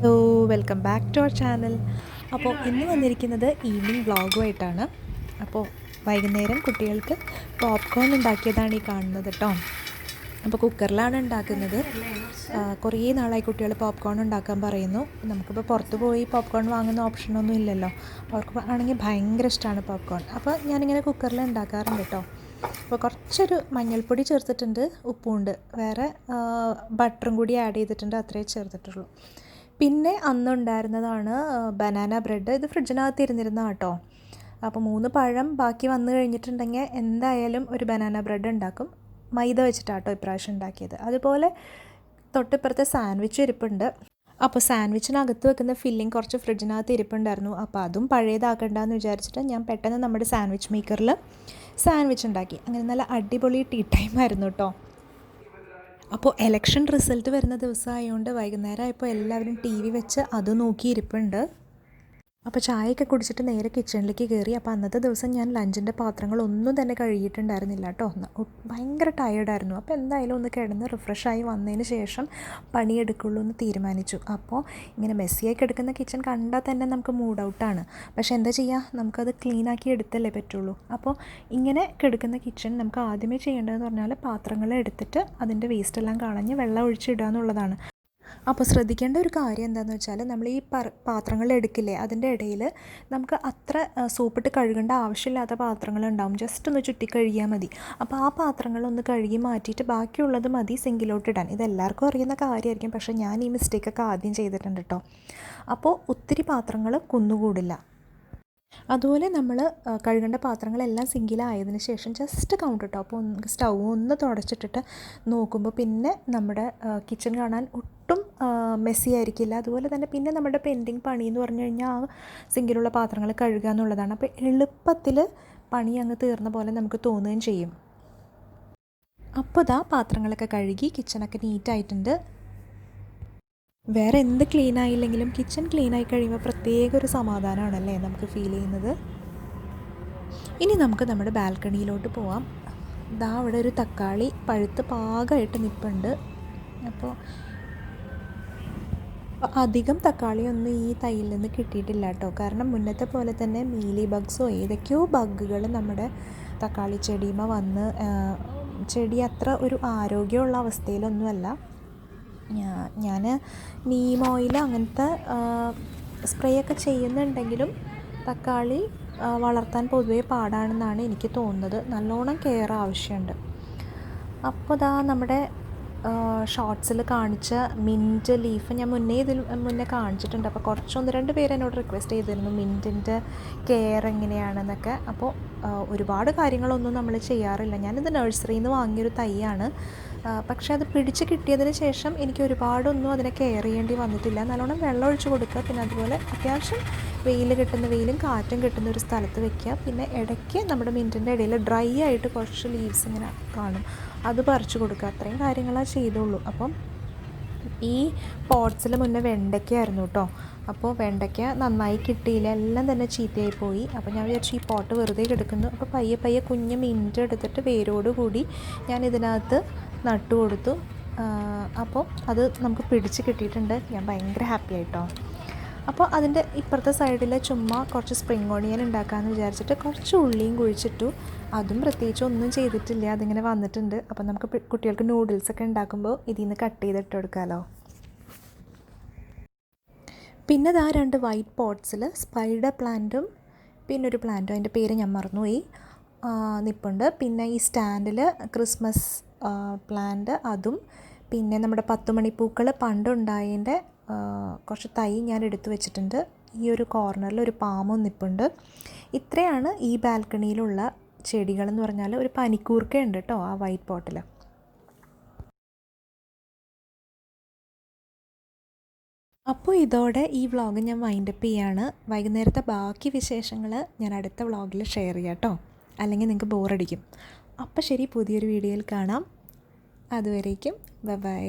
Hello, welcome back to our channel. അപ്പോൾ ഇന്ന് വന്നിരിക്കുന്നത് ഈവനിങ് വ്ളോഗുമായിട്ടാണ്. അപ്പോൾ വൈകുന്നേരം കുട്ടികൾക്ക് പോപ്കോൺ ഉണ്ടാക്കിയതാണ് ഈ കാണുന്നത് കേട്ടോ. അപ്പോൾ കുക്കറിലാണ് ഉണ്ടാക്കുന്നത്. കുറേ നാളായി കുട്ടികൾ പോപ്കോൺ ഉണ്ടാക്കാൻ പറയുന്നു. നമുക്കിപ്പോൾ പുറത്ത് പോയി പോപ്കോൺ വാങ്ങുന്ന ഓപ്ഷനൊന്നും ഇല്ലല്ലോ. അവർക്ക് ആണെങ്കിൽ ഭയങ്കര ഇഷ്ടമാണ് പോപ്കോൺ. അപ്പോൾ ഞാനിങ്ങനെ കുക്കറിൽ ഉണ്ടാക്കാറുണ്ട് കേട്ടോ. അപ്പോൾ കുറച്ചൊരു മഞ്ഞൾപ്പൊടി ചേർത്തിട്ടുണ്ട്, ഉപ്പുണ്ട്, വേറെ ബട്ടറും കൂടി ആഡ് ചെയ്തിട്ടുണ്ട്, അത്രേ ചേർത്തിട്ടുള്ളൂ. പിന്നെ അന്നുണ്ടായിരുന്നതാണ് ബനാന ബ്രെഡ്. ഇത് ഫ്രിഡ്ജിനകത്ത് ഇരുന്നിരുന്ന കേട്ടോ. അപ്പോൾ 3 പഴം ബാക്കി വന്നു കഴിഞ്ഞിട്ടുണ്ടെങ്കിൽ എന്തായാലും ഒരു ബനാന ബ്രെഡ് ഉണ്ടാക്കും. മൈദ വെച്ചിട്ടാട്ടോ ഇപ്രാവശ്യം ഉണ്ടാക്കിയത്. അതുപോലെ തൊട്ടിപ്പുറത്തെ സാൻഡ്വിച്ച് ഇരിപ്പുണ്ട്. അപ്പോൾ സാൻഡ്വിച്ചിനകത്ത് വെക്കുന്ന ഫില്ലിങ് കുറച്ച് ഫ്രിഡ്ജിനകത്ത് ഇരിപ്പുണ്ടായിരുന്നു. അപ്പോൾ അതും പഴയതാക്കണ്ടെന്ന് വിചാരിച്ചിട്ട് ഞാൻ പെട്ടെന്ന് നമ്മുടെ സാൻഡ്വിച്ച് മേക്കറിൽ സാൻഡ്വിച്ച് ഉണ്ടാക്കി. അങ്ങനെ നല്ല അടിപൊളി ടീ ടൈം ആയിരുന്നു കേട്ടോ. അപ്പോൾ എലക്ഷൻ റിസൾട്ട് വരുന്ന ദിവസമായതുകൊണ്ട് വൈകുന്നേരം ആയപ്പോൾ എല്ലാവരും ടി വി വെച്ച് അത് നോക്കിയിരിപ്പുണ്ട്. അപ്പോൾ ചായയൊക്കെ കുടിച്ചിട്ട് നേരെ കിച്ചണിലേക്ക് കയറി. അപ്പോൾ അന്നത്തെ ദിവസം ഞാൻ ലഞ്ചിൻ്റെ പാത്രങ്ങളൊന്നും തന്നെ കഴുകിയിട്ടുണ്ടായിരുന്നില്ല കേട്ടോ. ഭയങ്കര ടയേർഡായിരുന്നു. അപ്പോൾ എന്തായാലും ഒന്ന് കിടന്ന് റിഫ്രഷായി വന്നതിന് ശേഷം പണിയെടുക്കുള്ളൂ എന്ന് തീരുമാനിച്ചു. അപ്പോൾ ഇങ്ങനെ മെസ്സിയായി കിടക്കുന്ന കിച്ചൺ കണ്ടാൽ തന്നെ നമുക്ക് മൂഡ് ഔട്ടാണ്. പക്ഷേ എന്താ ചെയ്യുക, നമുക്കത് ക്ലീനാക്കി എടുത്തല്ലേ പറ്റുള്ളൂ. അപ്പോൾ ഇങ്ങനെ കിടക്കുന്ന കിച്ചൺ നമുക്ക് ആദ്യമേ ചെയ്യേണ്ടതെന്ന് പറഞ്ഞാൽ പാത്രങ്ങൾ എടുത്തിട്ട് അതിൻ്റെ വേസ്റ്റെല്ലാം കളഞ്ഞ് വെള്ളം ഒഴിച്ചിടുക എന്നുള്ളതാണ്. അപ്പോൾ ശ്രദ്ധിക്കേണ്ട ഒരു കാര്യം എന്താണെന്ന് വെച്ചാൽ, നമ്മൾ ഈ പാത്രങ്ങൾ എടുക്കില്ലേ, അതിൻ്റെ ഇടയിൽ നമുക്ക് അത്ര സോപ്പിട്ട് കഴുകേണ്ട ആവശ്യമില്ലാത്ത പാത്രങ്ങളുണ്ടാവും. ജസ്റ്റ് ഒന്ന് ചുറ്റി കഴുകിയാൽ മതി. അപ്പോൾ ആ പാത്രങ്ങളൊന്ന് കഴുകി മാറ്റിയിട്ട് ബാക്കിയുള്ളത് മതി സിങ്കിലോട്ട് ഇടാൻ. ഇതെല്ലാവർക്കും അറിയുന്ന കാര്യമായിരിക്കും, പക്ഷേ ഞാൻ ഈ മിസ്റ്റേക്കൊക്കെ ആദ്യം ചെയ്തിട്ടുണ്ട് കേട്ടോ. അപ്പോൾ ഒത്തിരി പാത്രങ്ങൾ കുന്നുകൂടില്ല. അതുപോലെ നമ്മൾ കഴുകേണ്ട പാത്രങ്ങളെല്ലാം സിങ്കിലായതിന് ശേഷം ജസ്റ്റ് കൗണ്ടർ ടോപ്പ് സ്റ്റൗ ഒന്ന് തുടച്ചിട്ടിട്ട് നോക്കുമ്പോൾ പിന്നെ നമ്മുടെ കിച്ചൺ കാണാൻ ഒട്ടും മെസ്സി ആയിരിക്കില്ല. അതുപോലെ തന്നെ പിന്നെ നമ്മുടെ പെൻഡിങ് പണി എന്ന് പറഞ്ഞു കഴിഞ്ഞാൽ ആ സിങ്കിലുള്ള പാത്രങ്ങൾ കഴുകുക എന്നുള്ളതാണ്. അപ്പോൾ എളുപ്പത്തിൽ പണി അങ്ങ് തീർന്ന പോലെ നമുക്ക് തോന്നുകയും ചെയ്യും. അപ്പോൾ ഇതാ പാത്രങ്ങളൊക്കെ കഴുകി കിച്ചണൊക്കെ നീറ്റായിട്ടുണ്ട്. വേറെ എന്ത് ക്ലീൻ ആയില്ലെങ്കിലും കിച്ചൺ ക്ലീനായി കഴിയുമ്പോൾ പ്രത്യേക ഒരു സമാധാനമാണല്ലേ നമുക്ക് ഫീൽ ചെയ്യുന്നത്. ഇനി നമുക്ക് നമ്മുടെ ബാൽക്കണിയിലോട്ട് പോവാം. ദാ അവിടെ ഒരു തക്കാളി പഴുത്ത് പാകമായിട്ട് നിൽപ്പുണ്ട്. അപ്പോൾ അധികം തക്കാളിയൊന്നും ഈ തൈയിൽ നിന്ന് കിട്ടിയിട്ടില്ല കേട്ടോ. കാരണം മുന്നത്തെ പോലെ തന്നെ മീലി ബഗ്സോ ഏതൊക്കെയോ ബഗ്ഗുകൾ നമ്മുടെ തക്കാളി ചെടിയുമ വന്ന് ചെടി അത്ര ഒരു ആരോഗ്യമുള്ള അവസ്ഥയിലൊന്നുമല്ല. ഞാൻ നീം ഓയിൽ അങ്ങനത്തെ സ്പ്രേ ഒക്കെ ചെയ്യുന്നുണ്ടെങ്കിലും തക്കാളി വളർത്താൻ പൊതുവേ പാടാണെന്നാണ് എനിക്ക് തോന്നുന്നത്. നല്ലോണം കെയർ ആവശ്യമുണ്ട്. അപ്പോൾ ഇതാ നമ്മുടെ ഷോർട്സിൽ കാണിച്ച മിൻറ്റ് ലീഫ് ഞാൻ മുന്നേ കാണിച്ചിട്ടുണ്ട്. അപ്പോൾ ഒന്ന് രണ്ട് പേര് എന്നോട് റിക്വസ്റ്റ് ചെയ്തിരുന്നു മിൻറ്റിൻ്റെ കെയർ എങ്ങനെയാണെന്നൊക്കെ. അപ്പോൾ ഒരുപാട് കാര്യങ്ങളൊന്നും നമ്മൾ ചെയ്യാറില്ല. ഞാനിത് നഴ്സറിയിൽ നിന്ന് വാങ്ങിയൊരു തൈയാണ്. പക്ഷേ അത് പിടിച്ച് കിട്ടിയതിന് ശേഷം എനിക്ക് ഒരുപാടൊന്നും അതിനെ കെയർ ചെയ്യേണ്ടി വന്നിട്ടില്ല. നല്ലോണം വെള്ളം ഒഴിച്ച് കൊടുക്കുക, പിന്നെ അതുപോലെ അത്യാവശ്യം വെയിലും കാറ്റും കിട്ടുന്ന ഒരു സ്ഥലത്ത് വെക്കുക. പിന്നെ ഇടയ്ക്ക് നമ്മുടെ മിൻറ്റിൻ്റെ ഇടയിൽ ഡ്രൈ ആയിട്ട് കുറച്ച് ലീവ്സ് ഇങ്ങനെ കാണും, അത് പറിച്ച് കൊടുക്കുക. അത്രയും കാര്യങ്ങളാണ് ചെയ്തുള്ളൂ. അപ്പം ഈ പോട്ട്സിൽ മുന്നേ വെണ്ടയ്ക്കായിരുന്നു കേട്ടോ. അപ്പോൾ വെണ്ടയ്ക്ക നന്നായി കിട്ടിയില്ല, എല്ലാം തന്നെ ചീത്തയായി പോയി. അപ്പോൾ ഞാൻ വിചാരിച്ചു ഈ പോട്ട് വെറുതെ കിടക്കുന്നു. അപ്പോൾ പയ്യെ കുഞ്ഞ് മിൻറ്റ് എടുത്തിട്ട് വേരോട് കൂടി ഞാൻ ഇതിനകത്ത് നട്ടു കൊടുത്തു. അപ്പോൾ അത് നമുക്ക് പിടിച്ച് കിട്ടിയിട്ടുണ്ട്. ഞാൻ ഭയങ്കര ഹാപ്പി ആയിട്ടോ. അപ്പോൾ അതിൻ്റെ ഇപ്പുറത്തെ സൈഡിൽ ചുമ്മാ കുറച്ച് സ്പ്രിംഗ് ഓണിയൻ ഉണ്ടാക്കാമെന്ന് വിചാരിച്ചിട്ട് കുറച്ച് ഉള്ളിയും കുഴിച്ചിട്ടു. അതും പ്രത്യേകിച്ച് ഒന്നും ചെയ്തിട്ടില്ല, അതിങ്ങനെ വന്നിട്ടുണ്ട്. അപ്പോൾ നമുക്ക് കുട്ടികൾക്ക് നൂഡിൽസൊക്കെ ഉണ്ടാക്കുമ്പോൾ ഇതിൽ നിന്ന് കട്ട് ചെയ്തിട്ട് കൊടുക്കാമല്ലോ. പിന്നെ ഇതാ 2 വൈറ്റ് പോട്ട്സിൽ സ്പൈഡർ പ്ലാന്റും പിന്നെ ഒരു പ്ലാന്റും, അതിൻ്റെ പേര് ഞാൻ മറന്നുപോയി, നിൽപ്പുണ്ട്. പിന്നെ ഈ സ്റ്റാൻഡിൽ ക്രിസ്മസ് പ്ലാന്റ്, അതും പിന്നെ നമ്മുടെ 10 മണിപ്പൂക്കൾ പണ്ടുണ്ടായതിൻ്റെ കുറച്ച് തൈ ഞാൻ എടുത്തു വെച്ചിട്ടുണ്ട്. ഈ ഒരു കോർണറിൽ ഒരു പാമ്പും നിൽപ്പുണ്ട്. ഇത്രയാണ് ഈ ബാൽക്കണിയിലുള്ള ചെടികളെന്ന് പറഞ്ഞാൽ. ഒരു പനിക്കൂർക്ക ഉണ്ട് കേട്ടോ ആ വൈറ്റ് പോട്ടിൽ. അപ്പോൾ ഇതോടെ ഈ വ്ളോഗ് ഞാൻ വൈൻഡപ്പ് ചെയ്യാണ്. വൈകുന്നേരത്തെ ബാക്കി വിശേഷങ്ങൾ ഞാൻ അടുത്ത വ്ളോഗിൽ ഷെയർ ചെയ്യാം കേട്ടോ, അല്ലെങ്കിൽ നിങ്ങൾക്ക് ബോറടിക്കും. അപ്പോൾ ശരി, പുതിയൊരു വീഡിയോയിൽ കാണാം. അതുവരേക്കും ബൈ.